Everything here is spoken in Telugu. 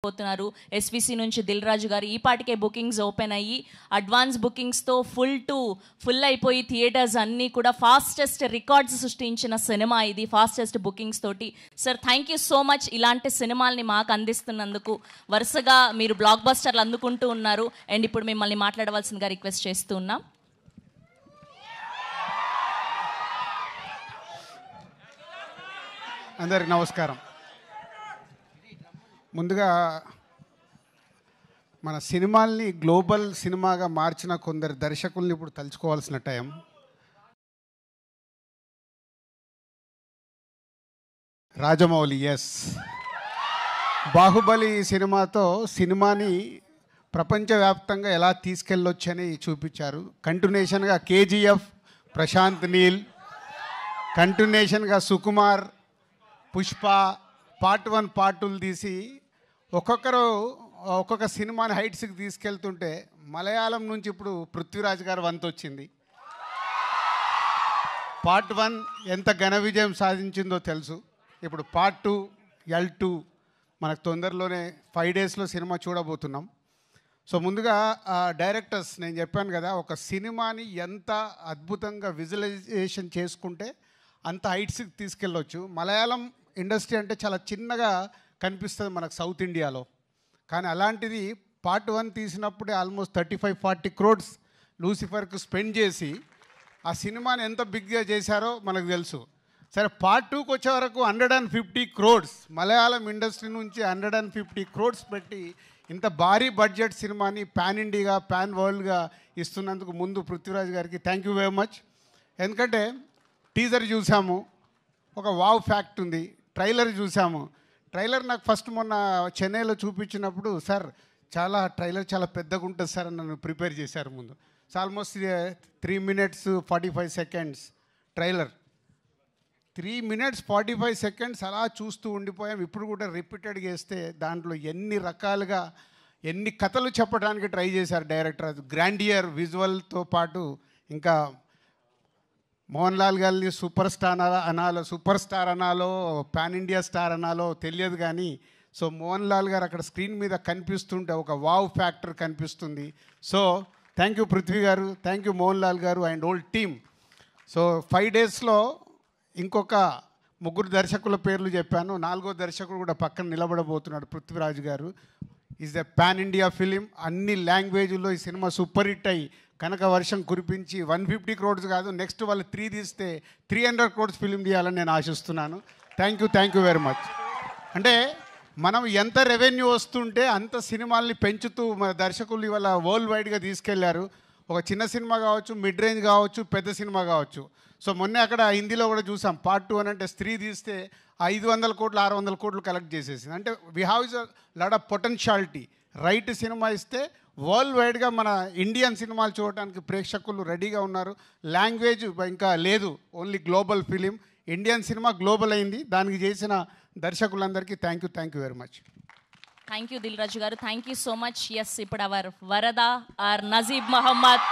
పోతున్నారు. ఎస్విసి నుంచి దిల్ రాజు గారు ఈ పాటికే బుకింగ్స్ ఓపెన్ అయ్యి అడ్వాన్స్ బుకింగ్స్తో ఫుల్ అయిపోయి థియేటర్స్ అన్నీ కూడా ఫాస్టెస్ట్ రికార్డ్స్ సృష్టించిన సినిమా ఇది, ఫాస్టెస్ట్ బుకింగ్స్ తోటి. Sir thank you so much ఇలాంటి సినిమాల్ని మాకు అందిస్తున్నందుకు. వరుసగా మీరు బ్లాక్ బస్టర్లు అందుకుంటూ ఉన్నారు. అండ్ ఇప్పుడు మిమ్మల్ని మాట్లాడవలసిందిగా రిక్వెస్ట్ చేస్తూ ఉన్నాం. అందరికి నమస్కారం. ముందుగా మన సినిమాల్ని గ్లోబల్ సినిమాగా మార్చిన కొందరు దర్శకుల్ని ఇప్పుడు తలుచుకోవాల్సిన టైం. రాజమౌళి, ఎస్, బాహుబలి సినిమాతో సినిమాని ప్రపంచవ్యాప్తంగా ఎలా తీసుకెళ్ళొచ్చని చూపించారు. కంటిన్యూషన్గా కేజీఎఫ్, ప్రశాంత్ నీల్, కంటిన్యూషన్గా సుకుమార్, పుష్ప పార్ట్ 1 పార్ట్ 2 తీసి ఒక్కొక్క సినిమాని హైట్స్కి తీసుకెళ్తుంటే మలయాళం నుంచి ఇప్పుడు పృథ్వీరాజ్ గారు వంతు వచ్చింది. పార్ట్ 1 ఎంత ఘన విజయం సాధించిందో తెలుసు. ఇప్పుడు పార్ట్ 2 L2 మనకు తొందరలోనే 5 డేస్లో సినిమా చూడబోతున్నాం. సో ముందుగా డైరెక్టర్స్, నేను చెప్పాను కదా, ఒక సినిమాని ఎంత అద్భుతంగా విజువలైజేషన్ చేసుకుంటే అంత హైట్స్కి తీసుకెళ్ళొచ్చు. మలయాళం ఇండస్ట్రీ అంటే చాలా చిన్నగా కనిపిస్తుంది మనకు సౌత్ ఇండియాలో, కానీ అలాంటిది పార్ట్ 1 తీసినప్పుడే ఆల్మోస్ట్ 35-40 crores లూసిఫర్కు స్పెండ్ చేసి ఆ సినిమాని ఎంత బిగ్గా చేశారో మనకు తెలుసు. సరే, పార్ట్ 2కి వచ్చే వరకు 150 crores మలయాళం ఇండస్ట్రీ నుంచి 150 crores పెట్టి ఇంత భారీ బడ్జెట్ సినిమాని పాన్ ఇండియాగా, పాన్ వరల్డ్గా ఇస్తున్నందుకు ముందు పృథ్వీరాజ్ గారికి థ్యాంక్ యూ వెరీ మచ్. ఎందుకంటే టీజర్ చూసాము, ఒక వావ్ ఫ్యాక్ట్ ఉంది. ట్రైలర్ చూసాము. ట్రైలర్ నాకు ఫస్ట్ మొన్న చెన్నైలో చూపించినప్పుడు, సార్ ట్రైలర్ చాలా పెద్దగా ఉంటుంది సార్ అని నన్ను ప్రిపేర్ చేశారు ముందు. So almost 3 minutes 45 seconds trailer. 3 minutes 45 seconds అలా చూస్తూ ఉండిపోయాం. ఇప్పుడు కూడా రిపీటెడ్గా వేస్తే దాంట్లో ఎన్ని రకాలుగా ఎన్ని కథలు చెప్పడానికి ట్రై చేశారు డైరెక్టర్. అది గ్రాండియర్ విజువల్తో పాటు ఇంకా మోహన్ లాల్ గారిని సూపర్ స్టార్ అనాలో పాన్ ఇండియా స్టార్ అనాలో తెలియదు కానీ, సో మోహన్ లాల్ గారు అక్కడ స్క్రీన్ మీద కనిపిస్తుంటే ఒక వావ్ ఫ్యాక్టర్ కనిపిస్తుంది. సో థ్యాంక్ యూ పృథ్వీ గారు, థ్యాంక్ యూ మోహన్ లాల్ గారు అండ్ ఓల్డ్ టీమ్. సో 5 డేస్లో ఇంకొక 3 దర్శకుల పేర్లు చెప్పాను. 4వ దర్శకుడు కూడా పక్కన నిలబడబోతున్నాడు, పృథ్వీరాజ్ గారు. Is a pan India film. అన్ని లాంగ్వేజ్లో ఈ సినిమా సూపర్ హిట్ అయ్యి కనుక వర్షం కురిపించి 150 crores కాదు, నెక్స్ట్ వాళ్ళు 3 తీస్తే 300 crores ఫిలిం తీయాలని నేను ఆశిస్తున్నాను. Thank you very much. అంటే మనం ఎంత రెవెన్యూ వస్తుంటే అంత సినిమాల్ని పెంచుతూ మన దర్శకులు ఇవాళ వరల్డ్ వైడ్గా తీసుకెళ్లారు. ఒక చిన్న సినిమా కావచ్చు, మిడ్ రేంజ్ కావచ్చు, పెద్ద సినిమా కావచ్చు. సో మొన్న అక్కడ హిందీలో కూడా చూసాం, పార్ట్ 2 అని అంటే స్త్రీ తీస్తే 500 crores 600 crores కలెక్ట్ చేసేసింది. అంటే we have is a lot of potentiality. Right cinema ఇస్తే వరల్డ్ వైడ్గా మన ఇండియన్ సినిమాలు చూడటానికి ప్రేక్షకులు రెడీగా ఉన్నారు. లాంగ్వేజ్ ఇంకా లేదు, only global film. Indian cinema global అయింది. దానికి చేసిన దర్శకులందరికీ thank you very much. Thank you Dil Raju గారు, thank you so much. Yes, ఇప్పుడు అవర్ వరద ఆర్ నజీబ్ మహమ్మద్